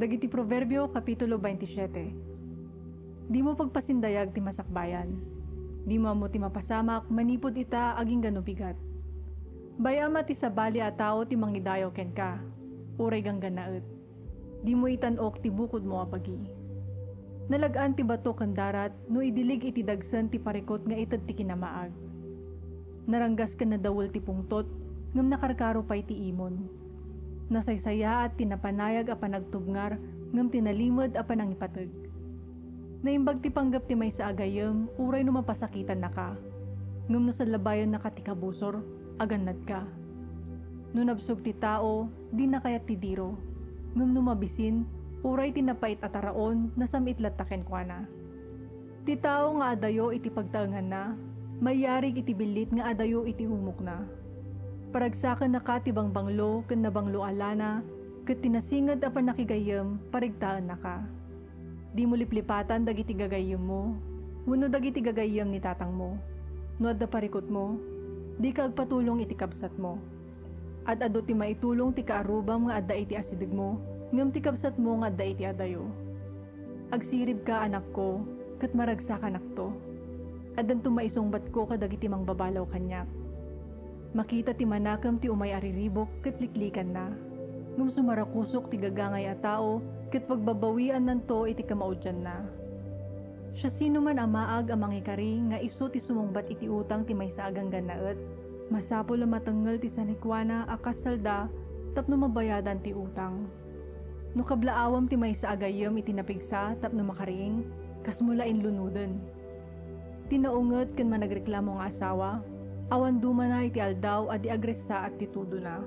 Dagiti Proverbio Kapitulo 27. Di mo pagpasindayag ti masakbayan. Di mo ti mapasamak manipod ita aging ganubigat. Bayama ti sabali a tao ti mangidayo ken ka. Uray gang ganaet. Di mo itanok ti bukod mo apagi. Nalagaan ti bato ken darat no idilig iti dagsen ti parikot nga ited ti kinamaag. Naranggas ken nadawel ti pungtot ngem nakarkaro pay ti imon. Nasaysaya at tinapanayag a panagtubngar ngem tinalimod a panangipateg. Naimbag ti panggap ti may sa agayem, uray no mapasakitan na ka. Ngem no sa labayon nakatikabusor, agannad ka. No nabsog ti tao, di na kayat ti diro. Ngem no mabisin, uray tinapait ataraon na samitlat taken kuana. Ti tao nga adayo iti pagtaengan na, mayarig iti bilit nga adayo iti umok na. Paragsakan na katibang banglo ken nabanglo alana ket tinasinged a panakigayem parigtaan na ka. Di mo liplipatan dagiti gagayem mo, wenno dagiti gagayem ni tatang mo. No adda parikot mo, di ka agpatulong iti kabsat mo. Adado ti maitulong ti kaarubam nga adda iti asidig mo, ngem ti kabsat mo nga adda iti adayo. Agsirib ka anak ko, ket maragsakan akto. Addan tumaisungbat ko kadagiti mangbabalaw kanyak. Makita ti manakam ti umay ariribok ket liklikan na. Ngum sumarakusok ti gagangay a tao ket pagbabawian nanto iti kamaudyan na. Siya sino man amaag a mangikari nga isu ti sumungbat iti utang ti maysa agang ganaet. Masapol a matengel ti sanikwana akas salda tapno mabayadan ti utang. No kablaawam ti maysa agayem iti napigsa tapno makaring kasmulain lunuden. Tinaunget ken managreklamo nga asawa. Awan duma na iti aldaw adi agresa at titudo na.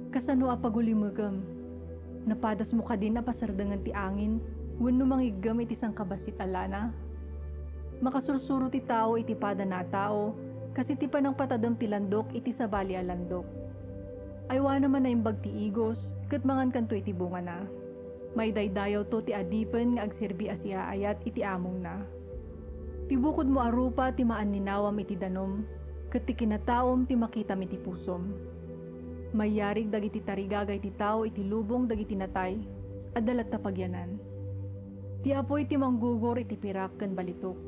Kasano a pagulimagam. Napadas mo ka din a pasardangan ti angin, wenno mangiggam iti sangkabasit alana. Makasursuro ti tao iti pada na tao, kasi ti panang patadam ti landok iti sabali a landok. Aywa naman na imbag ti igos, ket mangan kanto iti bunga na. May daydayaw to ti adipen nga agsirbi a siaayat iti among na. Tibukod mo arupa ti maan ninawam iti danom, ket ti kinataom ti makitam iti pusom. Mayarig dagiti tarigagay ti tao iti lubong dagiti natay, adalat ta pagyanan. Ti apoy ti manggugor iti pirak ken balitok.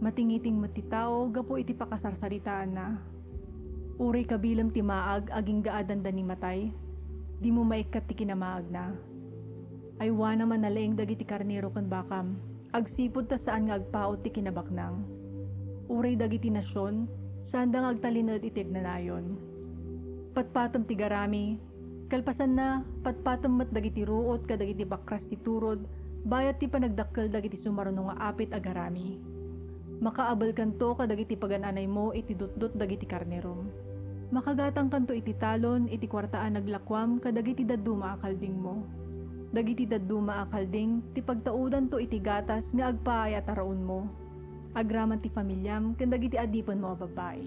Matingiting met ti tao gapo iti pakasarsaritaan na. Uray kabilam ti maag aging gaadan da ni matay, di mo maikat ti kinamaag na. Aywa naman nalaing dagiti karnero ken bakam, agsipod ta saan nga agpaot ti kinabaknang. Uray dagiti nasyon, sandang agtalinod itig na nayon. Patpatam ti garami, kalpasan na patpatam mat dagiti ruot kadagiti bakras ti turod, bayat ti panagdakkel dagiti sumarunong nga apit agarami. Makaabal kanto kadagiti pagananay mo iti dutdut dagiti karnerom. Makagatang kanto iti talon iti kwartaan naglakwam kadagiti dadduma akalding mo. Dagiti dadduma akalding ti pagtaudan to iti gatas nga agpaay at araon mo. Agraman ti familyam ken dagiti adipon mo a babae.